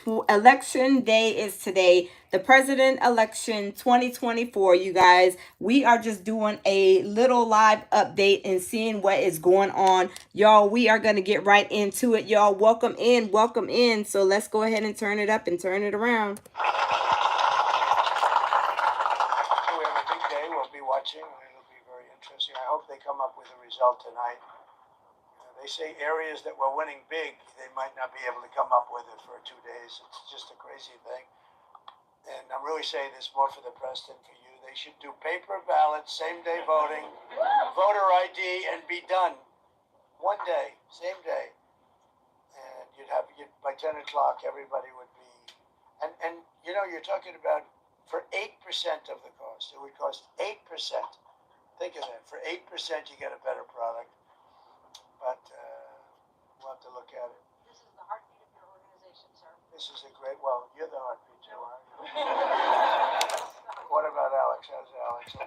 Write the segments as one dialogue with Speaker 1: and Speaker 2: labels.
Speaker 1: Election day is today. The president election 2024, you guys. We are just doing a little live update and seeing what is going on. Y'all, we are going to get right into it. Y'all, welcome in, welcome in. So let's go ahead and turn it up and turn it around.
Speaker 2: We have a big day. We'll be watching, and it'll be very interesting. I hope they come up with a result tonight. They say areas that were winning big, they might not be able to come up with it for 2 days. It's just a crazy thing. And I'm really saying this more for the press than for you. They should do paper ballots, same day voting, voter ID, and be done. One day, same day. And by 10 o'clock, everybody would be. And you're talking about for 8% of the cost. It would cost 8%. Think of that. For 8%, you get a better product. But we'll have to look at it.
Speaker 3: This is the heartbeat of your organization, sir.
Speaker 2: This is well, you're the heartbeat too, aren't you? What about Alex? How's Alex?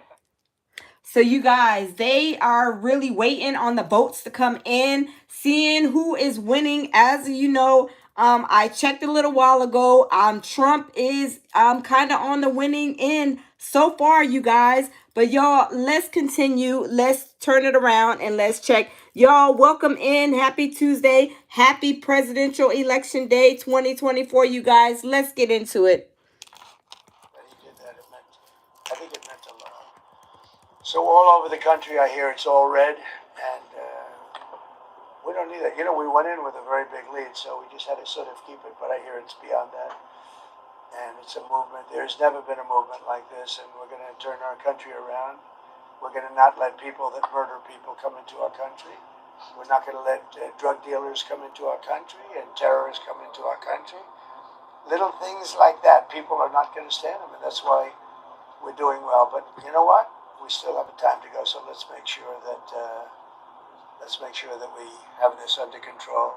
Speaker 1: So you guys, they are really waiting on the votes to come in, seeing who is winning. As you know, I checked a little while ago. Trump is kind of on the winning end so far, you guys. But y'all, let's continue. Let's turn it around and let's check. Y'all, welcome in. Happy Tuesday. Happy Presidential Election Day 2024, you guys. Let's get into it.
Speaker 2: That he did that. I think it meant a lot. So all over the country, I hear it's all red, and we don't need that. We went in with a very big lead, so we just had to sort of keep it. But I hear it's beyond that, and it's a movement. There's never been a movement like this, and we're going to turn our country around. We're going to not let people that murder people come into our country. We're not going to let drug dealers come into our country and terrorists come into our country. Little things like that, people are not going to stand them, and that's why we're doing well. But you know what? We still have a time to go, so let's make sure that we have this under control.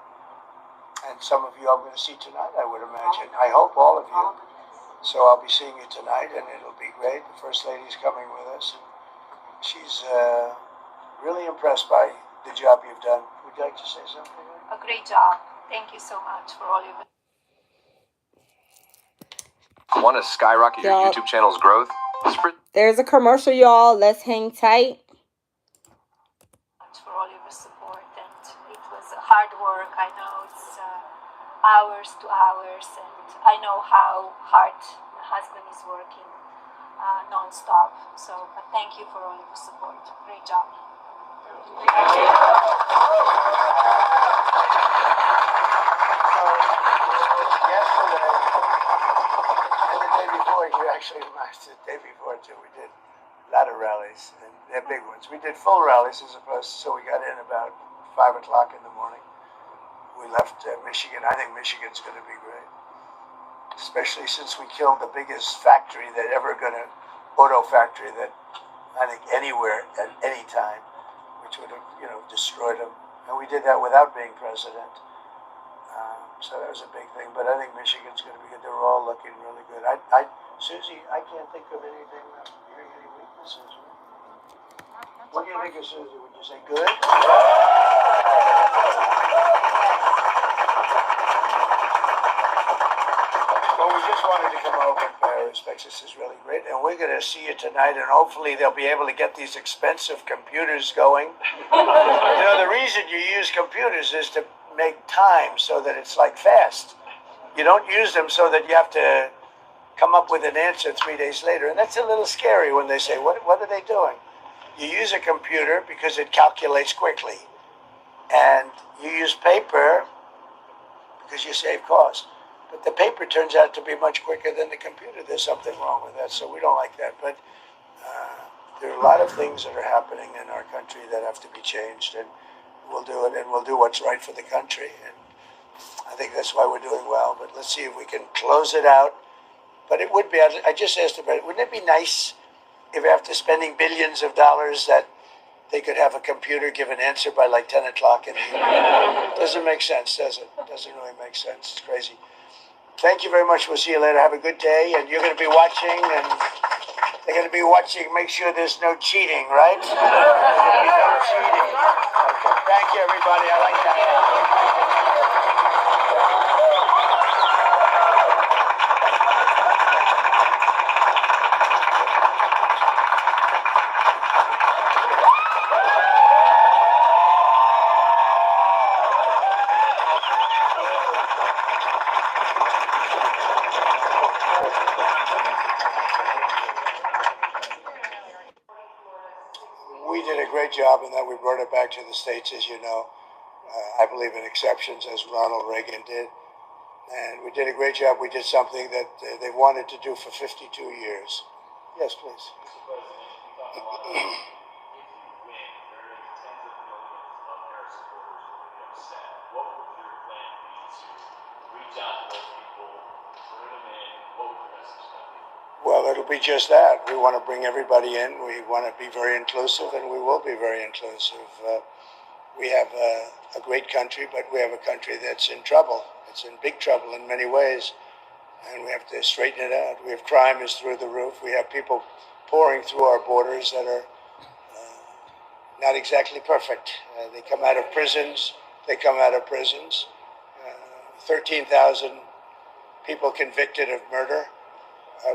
Speaker 2: And some of you I'm going to see tonight, I would imagine. I hope all of you. So I'll be seeing you tonight, and it'll be great. The First Lady's coming with us. She's really impressed by the job you've done. Would you like to say something?
Speaker 3: A great job. Thank you so much for all you've done.
Speaker 4: Want to skyrocket your YouTube channel's growth?
Speaker 1: There's a commercial, y'all. Let's hang tight.
Speaker 3: For all your support, and it was hard work. I know it's hours to hours, and I know how hard my husband is working non-stop. So, but thank you for all your support. Great job.
Speaker 2: Yesterday and the day before, the day before too, we did a lot of rallies, and they're big ones. We did full rallies as opposed to, so we got in about 5 o'clock in the morning. We left Michigan. I think Michigan's going to be great, especially since we killed the biggest factory that auto factory that I think anywhere at any time, which would have destroyed them. And we did that without being president. So that was a big thing. But I think Michigan's going to be good. They're all looking really good. Susie, I can't think of anything. Hearing any weaknesses. What do you think of Susie? Would you say good? Well, we just wanted to come over and pay our respects. This is really great. And we're going to see you tonight, and hopefully they'll be able to get these expensive computers going. The reason you use computers is to make time so that it's like fast. You don't use them so that you have to come up with an answer 3 days later. And that's a little scary when they say, what are they doing? You use a computer because it calculates quickly. And you use paper because you save costs. But the paper turns out to be much quicker than the computer. There's something wrong with that, so we don't like that. But there are a lot of things that are happening in our country that have to be changed, and we'll do it, and we'll do what's right for the country. And I think that's why we're doing well. But let's see if we can close it out. But it would be, I just asked about it, wouldn't it be nice if after spending billions of dollars that they could have a computer give an answer by like 10 o'clock in the evening? Doesn't make sense, does it? Doesn't really make sense. It's crazy. Thank you very much. We'll see you later. Have a good day. And you're going to be watching, and they're going to be watching. Make sure there's no cheating, right? There's no cheating. Okay. Thank you, everybody. I like that. great job in that we brought it back to the states, as you know. I believe in exceptions, as Ronald Reagan did. And we did a great job. We did something that they wanted to do for 52 years. Yes, please. Well, it'll be just that. We want to bring everybody in. We want to be very inclusive, and we will be very inclusive. We have a great country, but we have a country that's in trouble. It's in big trouble in many ways, and we have to straighten it out. We have crime is through the roof. We have people pouring through our borders that are not exactly perfect. They come out of prisons. 13,000 people convicted of murder.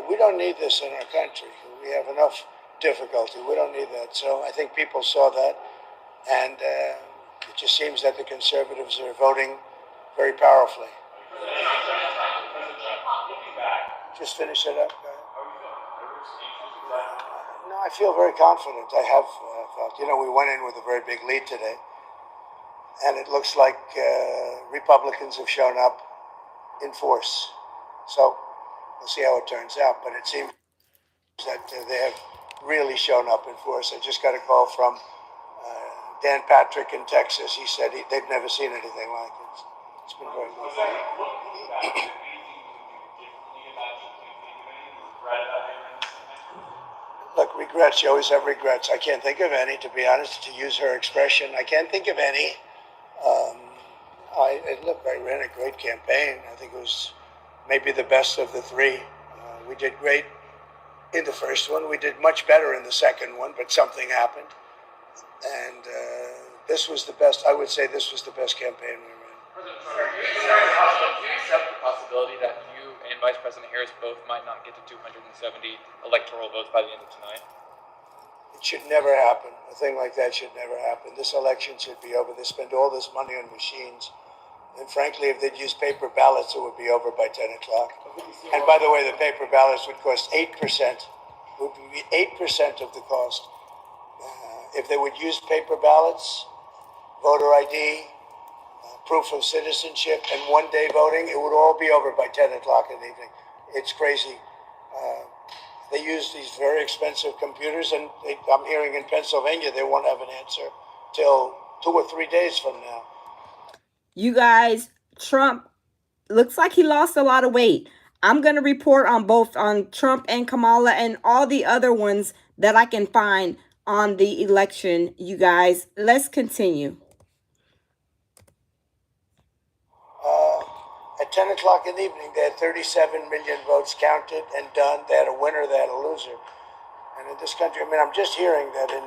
Speaker 2: We don't need this in our country. We have enough difficulty. We don't need that. So I think people saw that, and it just seems that the conservatives are voting very powerfully. Just finish it up. No, I feel very confident. I have felt. You know, we went in with a very big lead today, and it looks like Republicans have shown up in force. So we'll see how it turns out. But it seems that they have really shown up in force. I just got a call from Dan Patrick in Texas. He said they've never seen anything like it. It's been very good. Look, regrets. You always have regrets. I can't think of any, to be honest, to use her expression. I can't think of any. I ran a great campaign. I think it was maybe the best of the three. We did great in the first one. We did much better in the second one, but something happened. And this was the best. I would say this was the best campaign we ran.
Speaker 5: President Trump, do you accept the possibility that you and Vice President Harris both might not get to 270 electoral votes by the end of tonight?
Speaker 2: It should never happen. A thing like that should never happen. This election should be over. They spend all this money on machines. And frankly, if they'd use paper ballots, it would be over by 10 o'clock. And by the way, the paper ballots would cost 8%. Would be 8% of the cost. If they would use paper ballots, voter ID, proof of citizenship, and one-day voting, it would all be over by 10 o'clock in the evening. It's crazy. They use these very expensive computers, and I'm hearing in Pennsylvania they won't have an answer till 2 or 3 days from now.
Speaker 1: You guys, Trump looks like he lost a lot of weight. I'm going to report on both, on Trump and Kamala and all the other ones that I can find on the election, you guys. Let's continue.
Speaker 2: At 10 o'clock in the evening, they had 37 million votes counted and done. They had a winner, they had a loser. And in this country, I mean, I'm just hearing that in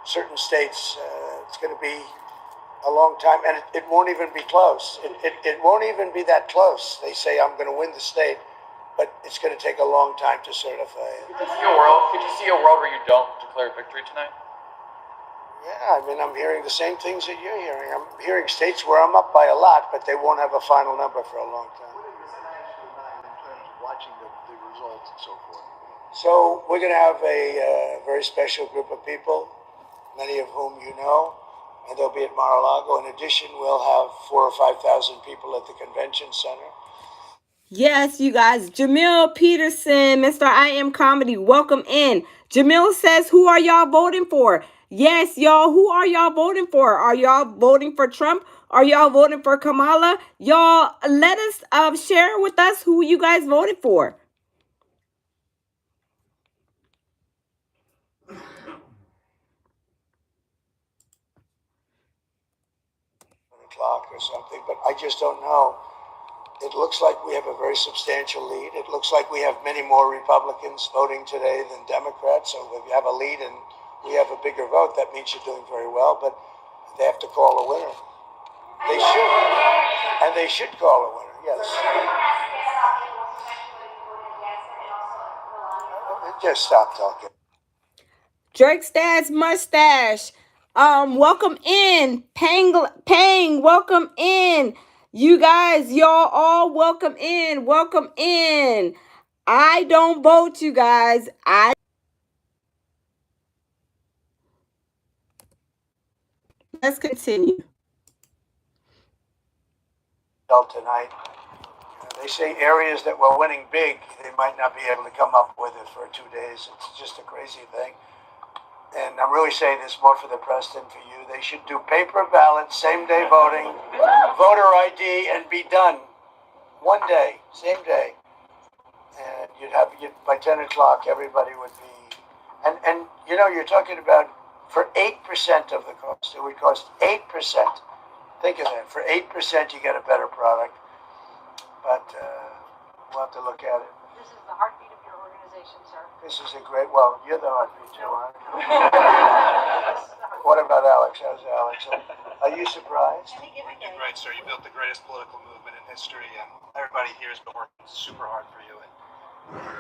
Speaker 2: certain states, it's going to be a long time, and it won't even be close. It won't even be that close. They say I'm going to win the state, but it's going to take a long time to certify it.
Speaker 5: Could you see a world where you don't declare victory tonight?
Speaker 2: Yeah, I mean, I'm hearing the same things that you're hearing. I'm hearing states where I'm up by a lot, but they won't have a final number for a long time.
Speaker 6: What are your plans for tonight in terms of watching the results and so forth?
Speaker 2: So we're going to have a very special group of people, many of whom you know, and they'll be at Mar-a-Lago. In addition, we'll have 4,000 or 5,000 people at the convention center.
Speaker 1: Yes, you guys. Jamil Peterson, Mr. I Am Comedy, welcome in. Jamil says, who are y'all voting for? Yes, y'all, who are y'all voting for? Are y'all voting for Trump? Are y'all voting for Kamala? Y'all, let us share with us who you guys voted for.
Speaker 2: O'clock or something, but I just don't know. It looks like we have a very substantial lead. It looks like we have many more Republicans voting today than Democrats. So if you have a lead and we have a bigger vote, that means you're doing very well, but they have to call a winner. They should. And they should call a winner, yes. Just stop talking.
Speaker 1: Drake's dad's mustache. Welcome in. Pang, welcome in. You guys, y'all all welcome in. Welcome in. I don't vote, you guys. Let's continue.
Speaker 2: Tonight. They say areas that were winning big, they might not be able to come up with it for 2 days. It's just a crazy thing. And I'm really saying this more for the press than for you. They should do paper ballots, same-day voting, voter ID, and be done. One day, same day. And by 10 o'clock, everybody would be... And you know, you're talking about for 8% of the cost. It would cost 8%. Think of that. For 8%, you get a better product. But we'll have to look at it.
Speaker 7: This is the heartbeat of your organization, sir.
Speaker 2: This is a great... Well, you're the heartbeat too, aren't you? What about Alex? How's Alex? Are you surprised?
Speaker 6: You're right, sir. You built the greatest political movement in history, and everybody here has been working super hard for you. And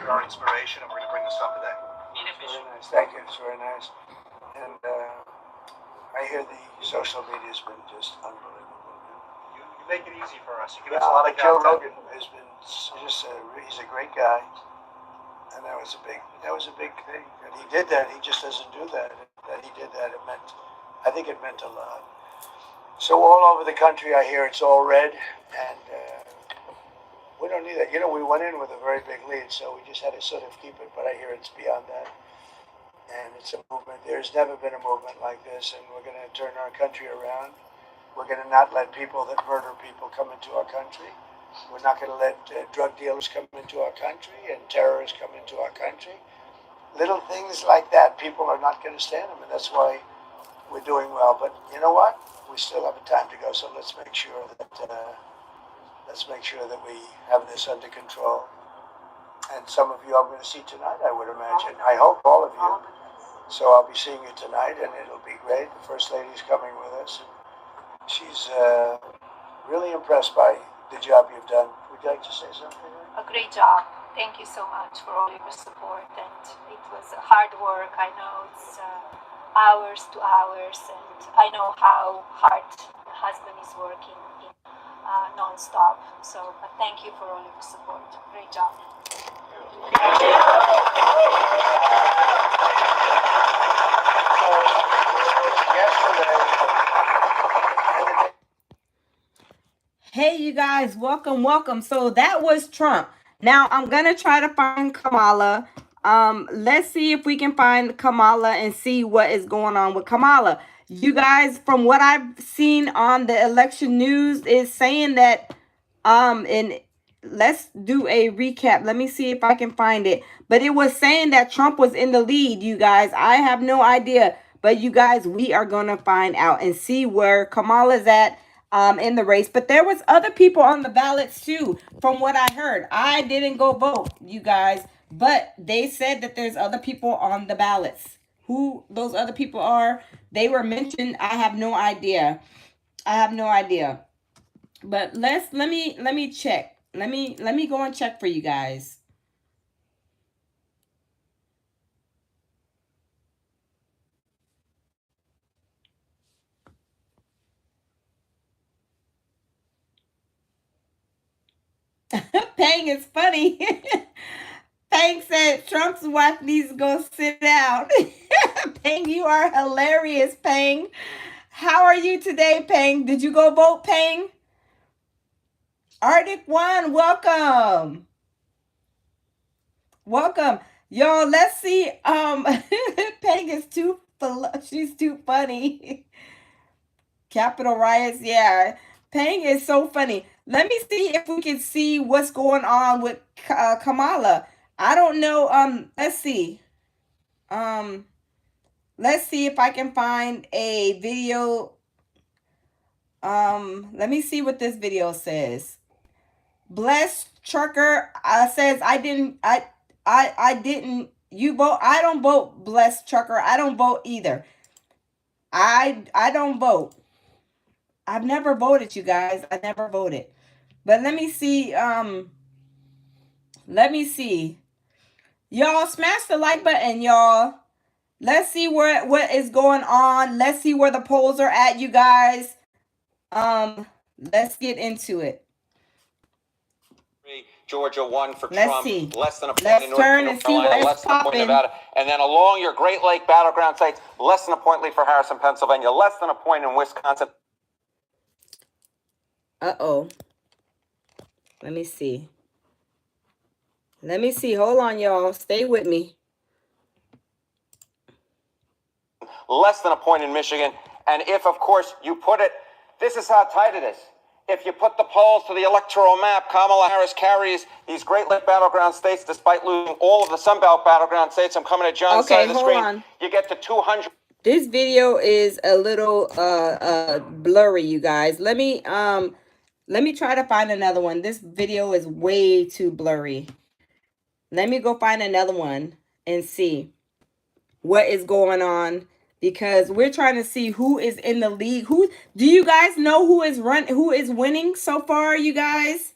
Speaker 6: you're our inspiration, and we're going to bring this up today.
Speaker 2: Very nice. Thank you. It's very nice. And I hear the social media has been just unbelievable.
Speaker 6: You make it easy for us. You give us a lot of
Speaker 2: Joe
Speaker 6: content.
Speaker 2: Rogan has been just he's a great guy, and that was a big thing. And he did that. He just doesn't do that. That he did that. I think it meant a lot. So all over the country, I hear it's all red, and we don't need that. You know, we went in with a very big lead, so we just had to sort of keep it. But I hear it's beyond that, and it's a movement. There's never been a movement like this, and we're going to turn our country around. We're going to not let people that murder people come into our country. We're not going to let drug dealers come into our country and terrorists come into our country. Little things like that, people are not going to stand them, and that's why we're doing well. But you know what? We still have a time to go, so let's make sure that we have this under control. And some of you I'm going to see tonight, I would imagine. I hope all of you. So I'll be seeing you tonight, and it'll be great. The First Lady's coming with us. She's really impressed by the job you've done. Would you like to say something?
Speaker 3: A great job. Thank you so much for all your support. And it was hard work. I know it's hours to hours, and I know how hard my husband is working non-stop. So thank you for all your support. Great job.
Speaker 1: Hey, you guys, welcome. So that was Trump. Now I'm gonna try to find Kamala. Let's see if we can find Kamala and see what is going on with Kamala. You guys, from what I've seen on the election news, is saying that and let's do a recap. Let me see if I can find it. But it was saying that Trump was in the lead, you guys. I have no idea. But you guys, we are gonna find out and see where Kamala's at in the race. But there was other people on the ballots too, from what I heard. I didn't go vote, you guys, but they said that there's other people on the ballots. Who those other people are, they were mentioned. I have no idea. But let me check. Let me go and check for you guys. Pang is funny. Pang said Trump's wife needs to go sit down. Pang, you are hilarious, Pang. How are you today, Pang? Did you go vote, Pang? Arctic One, welcome. Y'all, let's see. Pang is she's too funny. Capitol riots, yeah. Pang is so funny. Let me see if we can see what's going on with Kamala. I don't know. Let's see. Let's see if I can find a video. Let me see what this video says. Bless Trucker says I didn't. You vote. I don't vote. Bless Trucker. I don't vote either. I don't vote. I've never voted, you guys. I never voted. But let me see. Let me see. Y'all smash the like button, y'all. Let's see what is going on. Let's see where the polls are at, you guys. Let's get into it.
Speaker 8: Georgia 1 for
Speaker 1: Let's
Speaker 8: Trump,
Speaker 1: see.
Speaker 8: less than a point
Speaker 1: Let's
Speaker 8: in North
Speaker 1: turn and see
Speaker 8: Carolina,
Speaker 1: what is
Speaker 8: less than a point in
Speaker 1: popping.
Speaker 8: Nevada, and then along your Great Lake battleground states, less than a point for Harrison, Pennsylvania, less than a point in Wisconsin.
Speaker 1: Uh-oh. Let me see. Let me see. Hold on, y'all. Stay with me.
Speaker 8: Less than a point in Michigan. And if, of course, you put it, this is how tight it is. If you put the polls to the electoral map, Kamala Harris carries these Great Lake battleground states despite losing all of the Sunbelt battleground states. I'm coming to John's side of the screen.
Speaker 1: On.
Speaker 8: You get to 200.
Speaker 1: This video is a little blurry, you guys. Let me try to find another one. This video is way too blurry. Let me go find another one and see what is going on, because we're trying to see who is in the league. Who do you guys know who is winning so far, you guys?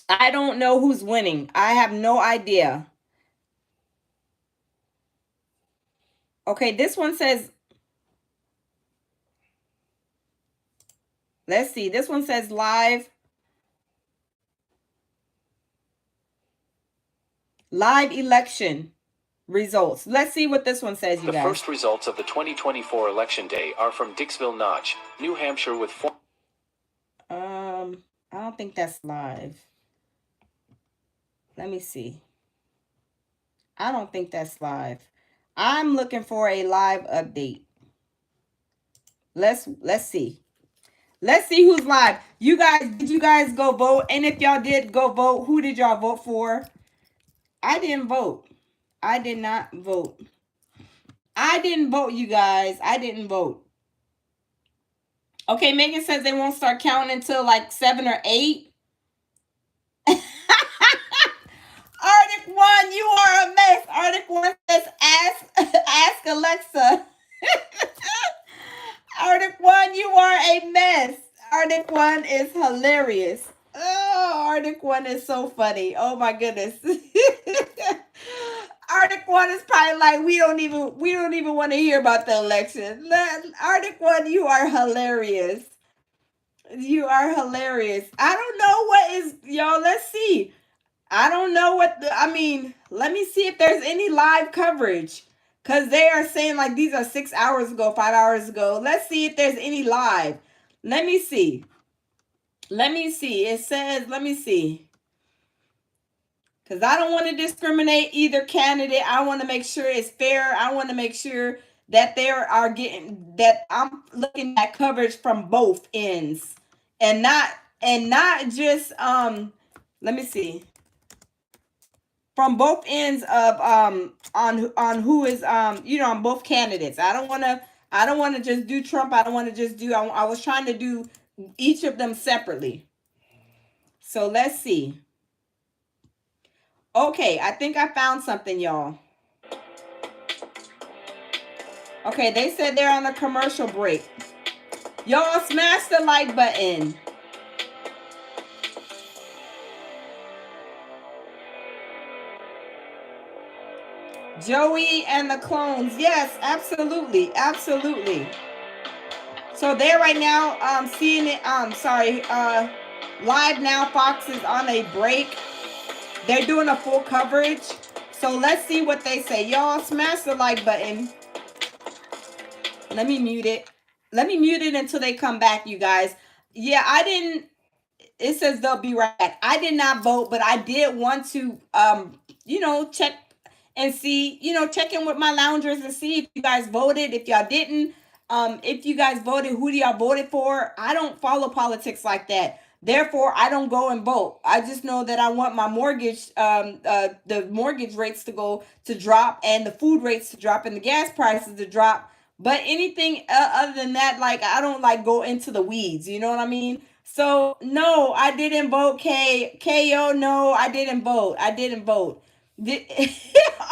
Speaker 1: I don't know who's winning. I have no idea. Okay, this one says, let's see. This one says live election results. Let's see what this one says, you guys.
Speaker 9: The first results of the 2024 election day are from Dixville Notch, New Hampshire with
Speaker 1: I don't think that's live. Let me see. I don't think that's live. I'm looking for a live update. Let's see. Let's see who's live. You guys, did you guys go vote? And if y'all did go vote, who did y'all vote for? I didn't vote. I did not vote. I didn't vote, you guys. I didn't vote. Okay, Megan says they won't start counting until like 7 or 8. Arctic One, you are a mess. Arctic One says, ask Alexa. Arctic One, you are a mess. Arctic One is hilarious. Oh, Arctic One is so funny. Oh my goodness. Arctic One is probably like, we don't even want to hear about the election. Arctic One, you are hilarious. You are hilarious. I don't know what is, y'all, let's see. I don't know let me see if there's any live coverage. Because they are saying like these are 6 hours ago, 5 hours ago. Let's see if there's any live. Let me see. It says, let me see. Because I don't want to discriminate either candidate. I want to make sure it's fair. I want to make sure that I'm looking at coverage from both ends. And not just let me see. From both ends of on who is on both candidates. I don't want to just do Trump. I don't want to just do I was trying to do each of them separately. So let's see. Okay, I think I found something, y'all. Okay, they said they're on a commercial break. Y'all smash the like button. Joey and the clones. Yes, absolutely. Absolutely. So they're right now seeing it live now. Fox is on a break. They're doing a full coverage. So let's see what they say. Y'all smash the like button. Let me mute it. Let me mute it until they come back, you guys. Yeah, it says they'll be right back. I did not vote, but I did want to check and see, check in with my loungers and see if you guys voted. If y'all didn't, if you guys voted, who do y'all voted for? I don't follow politics like that. Therefore, I don't go and vote. I just know that I want my mortgage, the mortgage rates to drop and the food rates to drop and the gas prices to drop. But anything other than that, like, I don't like go into the weeds. You know what I mean? So no, I didn't vote. KO, no, I didn't vote.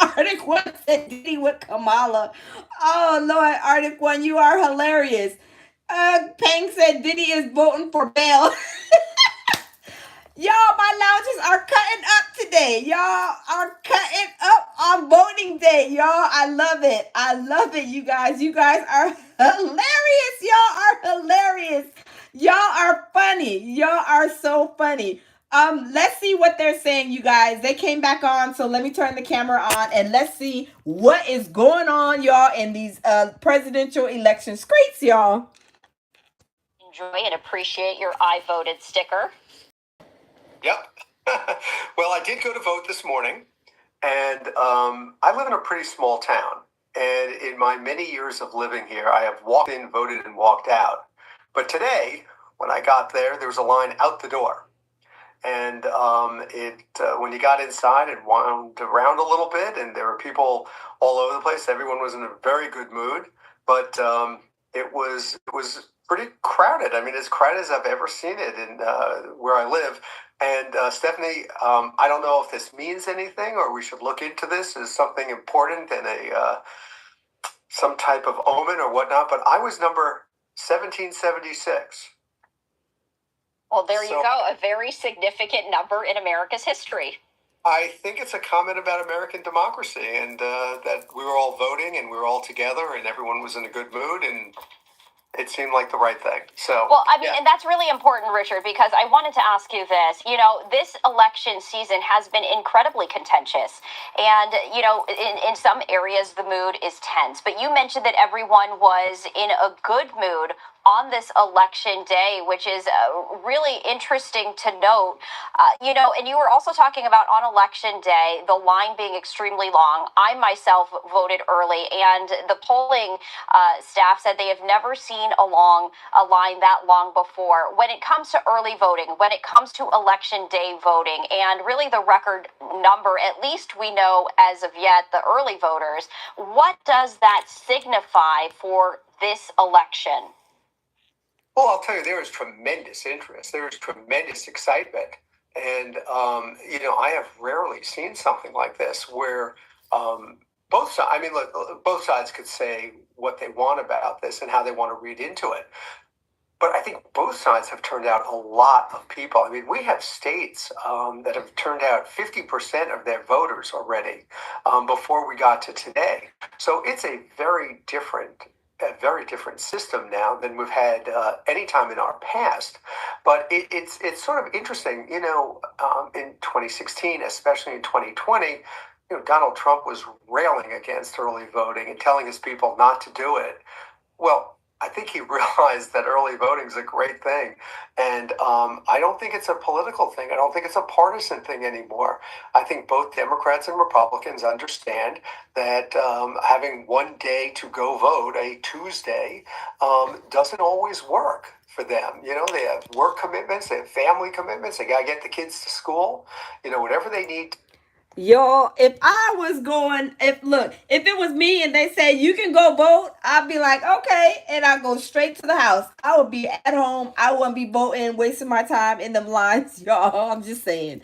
Speaker 1: Arctic One said Diddy with Kamala. Oh Lord, Arctic One, you are hilarious. Pang said Diddy is voting for bail. Y'all, my loungers are cutting up today. Y'all are cutting up on voting day. Y'all, I love it, you guys. You guys are hilarious. Y'all are hilarious. Y'all are funny. Y'all are so funny. Let's see what they're saying, you guys. They came back on, so let me turn the camera on and let's see what is going on, y'all, in these presidential election streets, y'all.
Speaker 10: Enjoy and appreciate your I voted sticker.
Speaker 6: Yep. Well, I did go to vote this morning, and I live in a pretty small town. And in my many years of living here, I have walked in, voted, and walked out. But today, when I got there, there was a line out the door. And when you got inside, it wound around a little bit, and there were people all over the place. Everyone was in a very good mood, but it was pretty crowded. I mean, as crowded as I've ever seen it in where I live. And Stephanie, I don't know if this means anything, or we should look into this as something important and some type of omen or whatnot. But I was number 1776.
Speaker 10: Well, there you go. A very significant number in America's history.
Speaker 6: I think it's a comment about American democracy, and that we were all voting and we were all together and everyone was in a good mood, and it seemed like the right thing. So,
Speaker 10: well, I mean, and that's really important, Richard, because I wanted to ask you this. You know, this election season has been incredibly contentious. And, you know, in some areas, the mood is tense. But you mentioned that everyone was in a good mood on this election day, which is really interesting to note. You know, and you were also talking about on election day, the line being extremely long. I myself voted early, and the polling staff said they have never seen a line that long before. When it comes to early voting, when it comes to election day voting, and really the record number, at least we know as of yet, the early voters, what does that signify for this election?
Speaker 6: Well, I'll tell you, there is tremendous interest. There is tremendous excitement. And, you know, I have rarely seen something like this where both sides, I mean, look, both sides could say what they want about this and how they want to read into it. But I think both sides have turned out a lot of people. I mean, we have states that have turned out 50% of their voters already before we got to today. So it's a very different system now than we've had any time in our past. But it's sort of interesting, you know, in 2016, especially in 2020, you know, Donald Trump was railing against early voting and telling his people not to do it. Well, I think he realized that early voting is a great thing. And I don't think it's a political thing. I don't think it's a partisan thing anymore. I think both Democrats and Republicans understand that having one day to go vote, a Tuesday, doesn't always work for them. You know, they have work commitments, they have family commitments, they got to get the kids to school, you know, whatever they need.
Speaker 1: Yo, if I was going, if it was me and they said you can go vote, I'd be like, okay, and I'd go straight to the house. I would be at home. I wouldn't be voting, wasting my time in them lines, y'all. I'm just saying.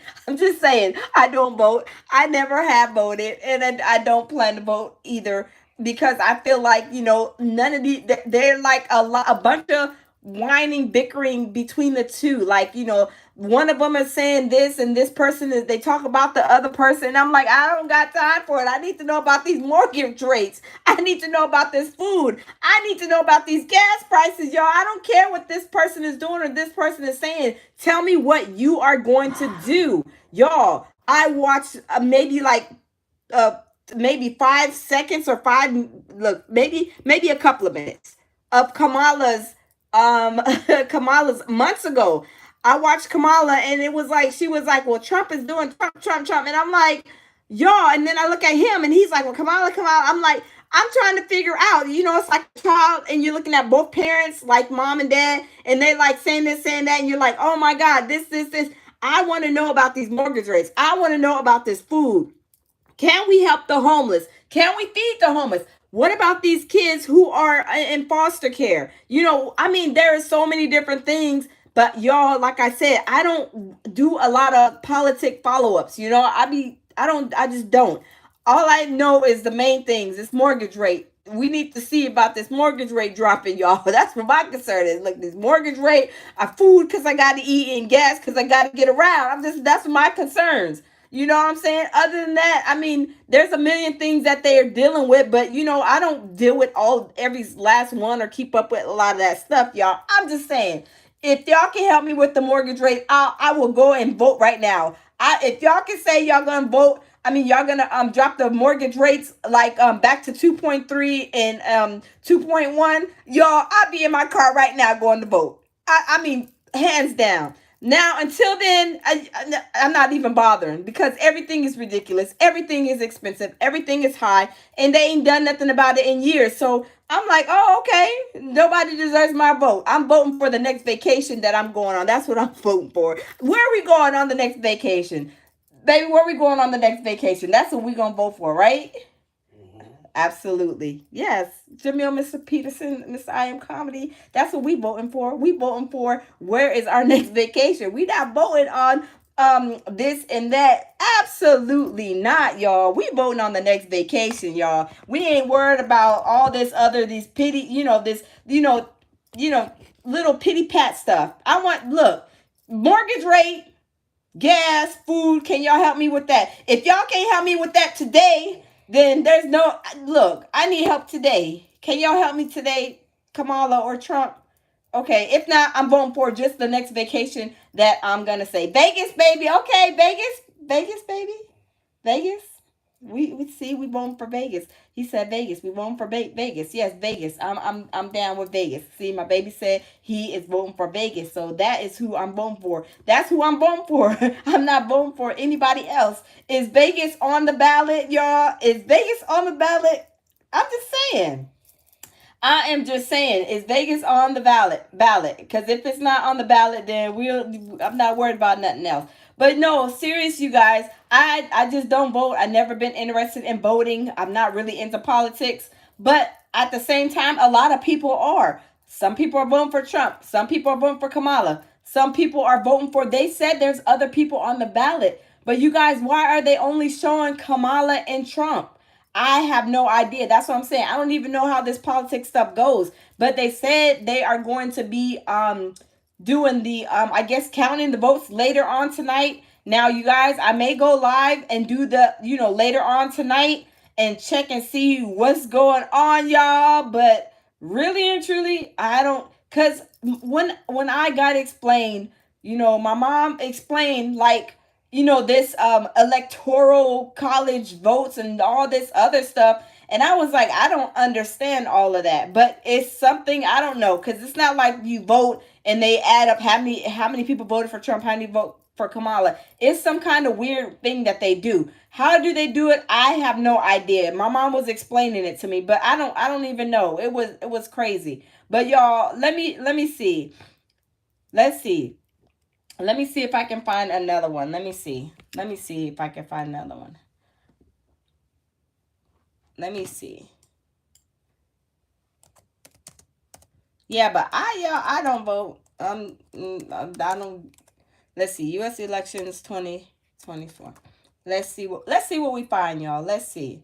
Speaker 1: I don't vote. I never have voted, and I don't plan to vote either, because I feel like, you know, none of these, they're like a bunch of whining, bickering between the two. Like, you know, one of them is saying this and this person is, they talk about the other person. I'm like, I don't got time for it. I need to know about these mortgage rates. I need to know about this food. I need to know about these gas prices, y'all. I don't care what this person is doing or this person is saying. Tell me what you are going to do. Y'all, I watched maybe 5 seconds or maybe a couple of minutes of Kamala's months ago. I watched Kamala, and it was like, she was like, well, Trump is doing Trump. And I'm like, y'all, and then I look at him and he's like, well, Kamala. I'm like, I'm trying to figure out, you know, it's like a child and you're looking at both parents, like mom and dad, and they like saying this, saying that, and you're like, oh my God, this. I want to know about these mortgage rates. I want to know about this food. Can we help the homeless? Can we feed the homeless? What about these kids who are in foster care? You know, I mean, there are so many different things, but y'all, like I said, I don't do a lot of politic follow-ups. You know, I just don't. All I know is the main things. It's mortgage rate. We need to see about this mortgage rate dropping, y'all. That's what my concern is. Look, this mortgage rate, food because I got to eat, and gas because I got to get around. That's my concerns. You know what I'm saying? Other than that, I mean, there's a million things that they are dealing with, but you know, I don't deal with every last one or keep up with a lot of that stuff, y'all. I'm just saying, If y'all can help me with the mortgage rate, I will go and vote right now. If y'all can say y'all gonna vote, I mean y'all gonna drop the mortgage rates like back to 2.3 and 2.1, y'all, I'll be in my car right now going to vote. I mean, hands down. Now, until then, I'm not even bothering because everything is ridiculous. Everything is expensive. Everything is high. And they ain't done nothing about it in years. So I'm like, oh, okay. Nobody deserves my vote. I'm voting for the next vacation that I'm going on. That's what I'm voting for. Where are we going on the next vacation? Baby, where are we going on the next vacation? That's what we're going to vote for, right? Absolutely. Yes. Jamil, Mr. Peterson, Mr. I Am Comedy. That's what we voting for. We voting for where is our next vacation. We not voting on this and that. Absolutely not, y'all. We voting on the next vacation, y'all. We ain't worried about all this other these pity, little pity pat stuff. I want look, mortgage rate, gas, food. Can y'all help me with that? If y'all can't help me with that today, then there's no look. I need help today. Can y'all help me today, Kamala or Trump? Okay, if not, I'm voting for just the next vacation that I'm gonna say Vegas, baby. Okay, Vegas, baby, Vegas. We see we voting for Vegas. He said Vegas. We voting for Vegas. Yes, Vegas. I'm down with Vegas. See, my baby said he is voting for Vegas. So that is who I'm voting for. That's who I'm voting for. I'm not voting for anybody else. Is Vegas on the ballot, y'all? Is Vegas on the ballot? I'm just saying. I am just saying, is Vegas on the ballot? Because if it's not on the ballot, then I'm not worried about nothing else. But no, serious, you guys. I just don't vote. I've never been interested in voting. I'm not really into politics. But at the same time, a lot of people are. Some people are voting for Trump. Some people are voting for Kamala. Some people are voting for, they said there's other people on the ballot. But you guys, why are they only showing Kamala and Trump? I have no idea. That's what I'm saying. I don't even know how this politics stuff goes. But they said they are going to be doing the I guess counting the votes later on tonight. Now, you guys, I may go live and do the, later on tonight and check and see what's going on, y'all. But really and truly, I don't, because when I got explained, my mom explained like, this electoral college votes and all this other stuff. And I was like, I don't understand all of that. But it's something, I don't know, because it's not like you vote and they add up how many people voted for Trump, how many vote for Kamala. It's some kind of weird thing that they do. How do they do it? I have no idea. My mom was explaining it to me, but I don't even know. It was crazy. But y'all, let me see. Let's see. Let me see if I can find another one. Let me see if I can find another one. Let me see. Yeah, but I don't vote. I don't. Let's see. U.S. elections 2024. Let's see what we find, y'all. Let's see.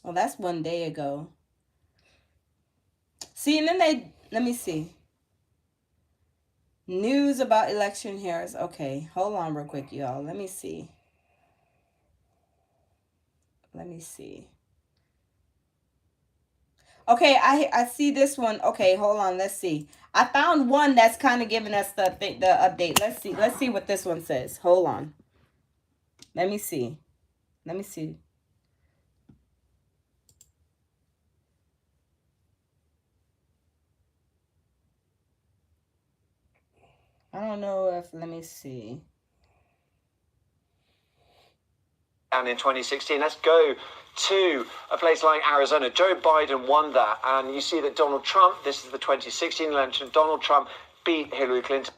Speaker 1: Well, that's one day ago. See, and then let me see. News about election Harris. Okay, hold on real quick, y'all. Let me see. Okay, I see this one. Okay, hold on. Let's see. I found one that's kind of giving us the update. Let's see what this one says. Hold on. Let me see. I don't know if, let me see.
Speaker 11: And in 2016, let's go to a place like Arizona. Joe Biden won that. And you see that Donald Trump, this is the 2016 election, Donald Trump beat Hillary Clinton.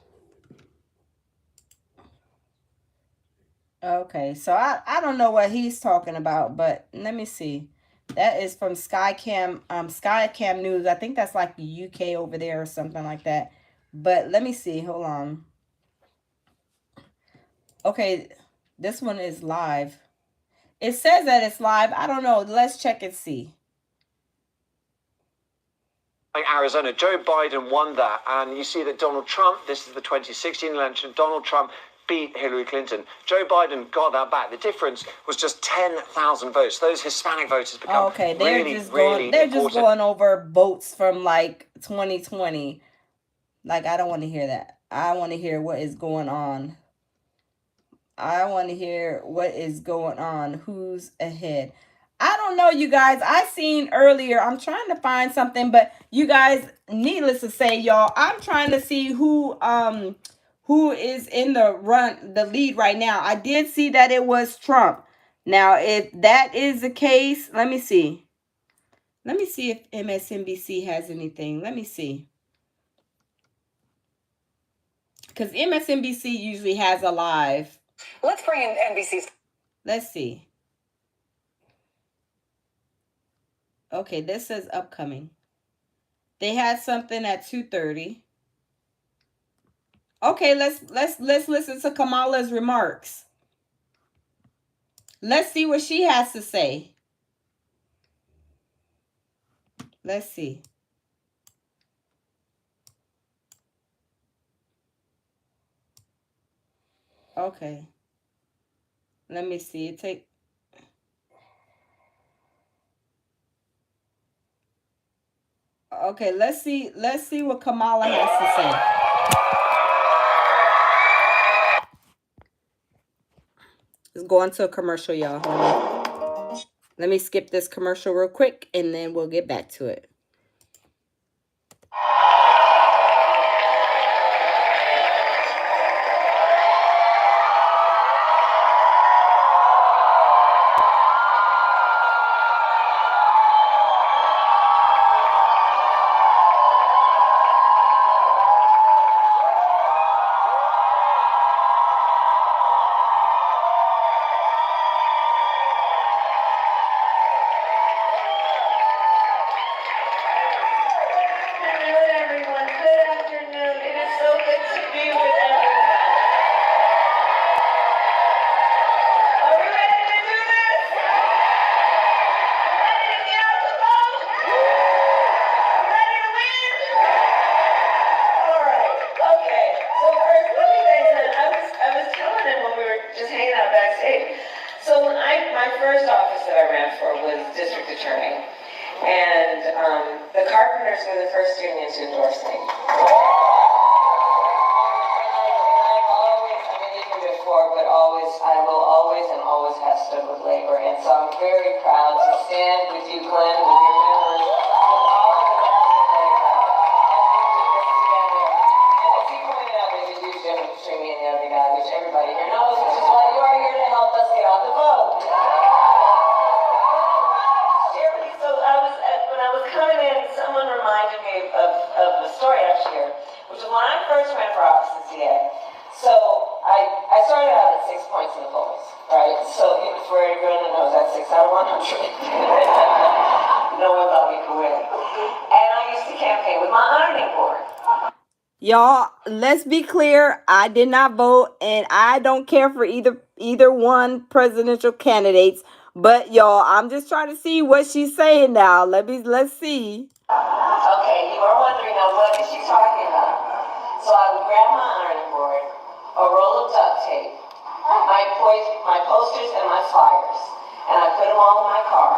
Speaker 1: Okay, so I don't know what he's talking about, but let me see. That is from Skycam News. I think that's like the UK over there or something like that. But let me see. Hold on. Okay, this one is live. It says that it's live. I don't know. Let's check and see.
Speaker 11: Like Arizona, Joe Biden won that. And you see that Donald Trump, this is the 2016 election, Donald Trump beat Hillary Clinton. Joe Biden got that back. The difference was just 10,000 votes. Those Hispanic voters become
Speaker 1: Okay, they're
Speaker 11: really,
Speaker 1: just
Speaker 11: really
Speaker 1: going. They're
Speaker 11: important.
Speaker 1: just going over votes from like 2020. Like, I don't want to hear that. I want to hear what is going on. I want to hear what is going on. Who's ahead? I don't know, you guys. I seen earlier. I'm trying to find something, but you guys, needless to say, y'all, I'm trying to see who is in the lead right now. I did see that it was Trump. Now, if that is the case, let me see. Let me see if MSNBC has anything. Let me see. Because MSNBC usually has a live.
Speaker 12: Let's bring in NBC's.
Speaker 1: Let's see. Okay, this says upcoming. They had something at 2:30. Okay, let's listen to Kamala's remarks. Let's see what she has to say. Let's see. Okay. Let me see. Okay, let's see what Kamala has to say. Let's go on to a commercial, y'all. Let me skip this commercial real quick, and then we'll get back to it. Y'all, let's be clear. I did not vote, and I don't care for either one presidential candidates. But y'all, I'm just trying to see what she's saying now. Let's see.
Speaker 13: Okay, you are wondering now what is she talking about? So I would grab my ironing board, a roll of duct tape, my posters and my flyers, and I put them all in my car,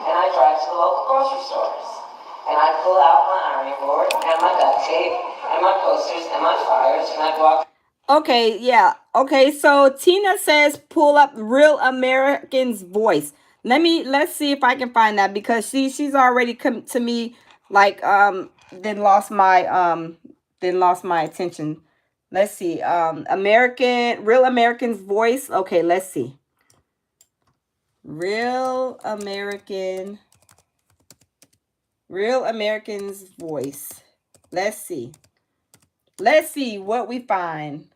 Speaker 13: and I drive to the local grocery stores. And I pull out my ironing board and my duct tape and my posters and my flyers, and I walk.
Speaker 1: Okay, yeah. Okay, so Tina says pull up Real American's Voice. Let's see if I can find that, because she's already come to me like then lost my attention. Let's see. Real American's Voice. Okay, let's see. Real American's Voice. Let's see. Let's see what we find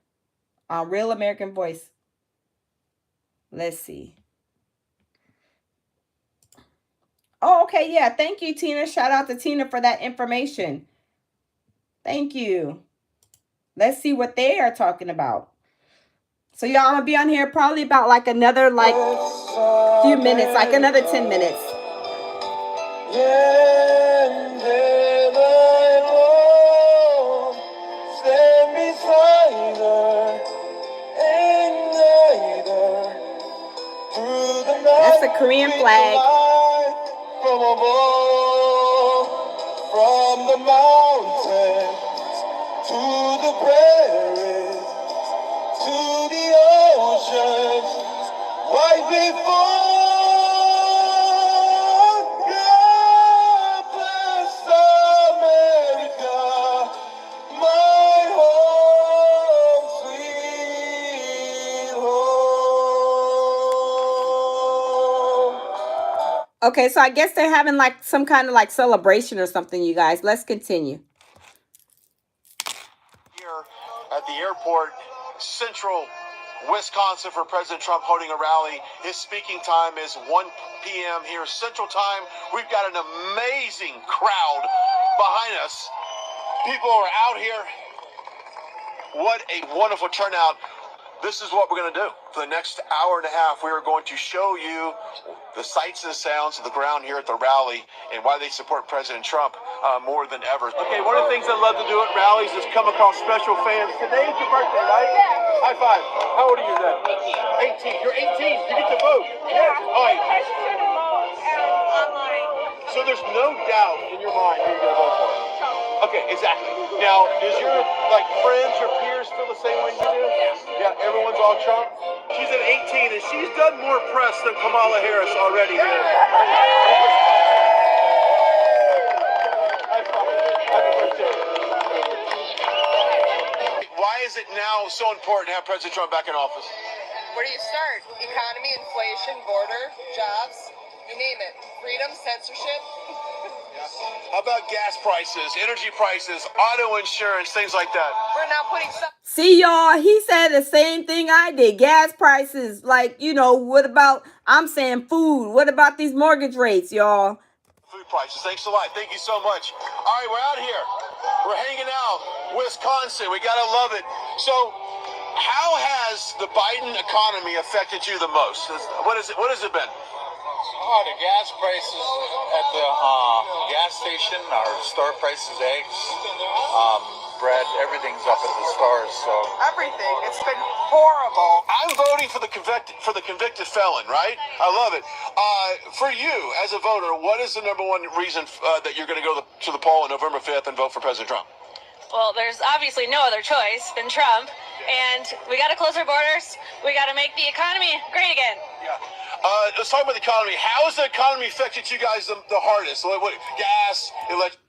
Speaker 1: on Real American Voice. Let's see. Oh, okay. Yeah. Thank you, Tina. Shout out to Tina for that information. Thank you. Let's see what they are talking about. So y'all, I'm going to be on here probably about like another few minutes, like another 10 minutes.
Speaker 14: Stand beside her.
Speaker 1: flag.
Speaker 14: From above, from the mountains to the prairies to the oceans, right before God bless America, my home, sweet home.
Speaker 1: Okay, so I guess they're having like some kind of like celebration or something, you guys. Let's continue.
Speaker 14: Here at the airport, Central Wisconsin, for President Trump holding a rally. His speaking time is 1 p.m. here Central Time. We've got an amazing crowd behind us. People are out here. What a wonderful turnout. This is what we're going to do. For the next hour and a half, we are going to show you the sights and the sounds of the ground here at the rally and why they support President Trump more than ever. Okay, one of the things I love to do at rallies is come across special fans. Today is your birthday, right? Yeah. High five. How old are you then? 18. You're 18. You get to vote. Yeah. All right. So there's no doubt in your mind who you're going to vote for. Okay, exactly. Now, does your friends or peers feel the same way you do? Yeah, everyone's all Trump. She's at 18 and she's done more press than Kamala Harris already here. Why is it now so important to have President Trump back in office?
Speaker 15: Where do you start? Economy, inflation, border, jobs, you name it. Freedom, censorship.
Speaker 14: How about gas prices, energy prices, auto insurance, things like that?
Speaker 15: We're not putting stuff.
Speaker 1: See, y'all, he said the same thing I did. Gas prices, like, what about, I'm saying food. What about these mortgage rates, y'all?
Speaker 14: Food prices. Thanks a lot. Thank you so much. All right, we're out here. We're hanging out. Wisconsin. We got to love it. So how has the Biden economy affected you the most? What has it been?
Speaker 16: Oh, the gas prices at the gas station, our store prices, eggs, bread, everything's up at the stores. So
Speaker 15: Everything. It's been horrible.
Speaker 14: I'm voting for the convicted felon, right? I love it. For you, as a voter, what is the number one reason that you're going to go to the poll on November 5th and vote for President Trump?
Speaker 17: Well, there's obviously no other choice than Trump, and we got to close our borders. We got to make the economy great again.
Speaker 14: Yeah. Let's talk about the economy. How has the economy affected you guys the hardest? What gas, electricity?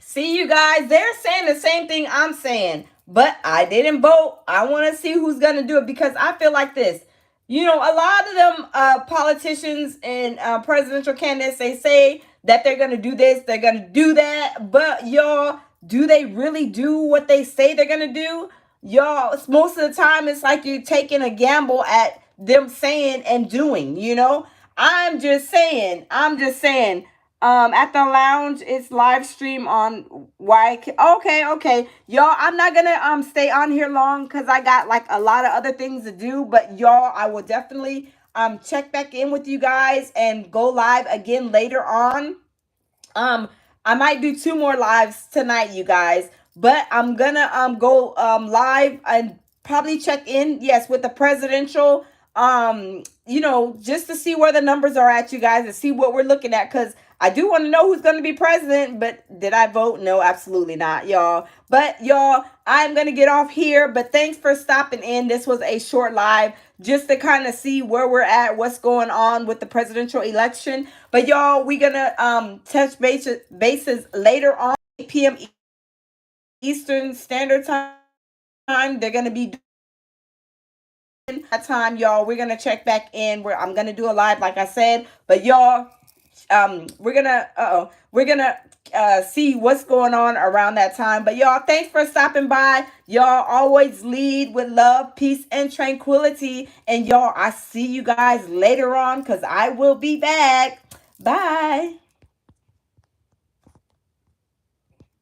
Speaker 1: See, you guys, they're saying the same thing I'm saying, but I didn't vote. I want to see who's going to do it because I feel like this. A lot of them politicians and presidential candidates, they say that they're going to do this, they're going to do that, but y'all, do they really do what they say they're going to do? Y'all, most of the time, it's like you're taking a gamble at them saying and doing, I'm just saying, at the lounge, it's live stream on okay. Y'all, I'm not gonna stay on here long because I got like a lot of other things to do, but y'all, I will definitely check back in with you guys and go live again later on. I might do 2 more lives tonight, you guys, but I'm gonna go live and probably check in, yes, with the presidential just to see where the numbers are at, you guys, and see what we're looking at, because I do want to know who's going to be president. But did I vote? No, absolutely not, y'all. But y'all, I'm going to get off here, but thanks for stopping in. This was a short live just to kind of see where we're at, what's going on with the presidential election. But y'all, we're going to touch bases later on, 8 p.m. Eastern Standard Time. They're going to be that time, y'all. We're gonna check back in where I'm gonna do a live, like I said, but y'all, we're gonna see what's going on around that time. But y'all, thanks for stopping by. Y'all always lead with love, peace, and tranquility. And y'all, I see you guys later on because I will be back. Bye.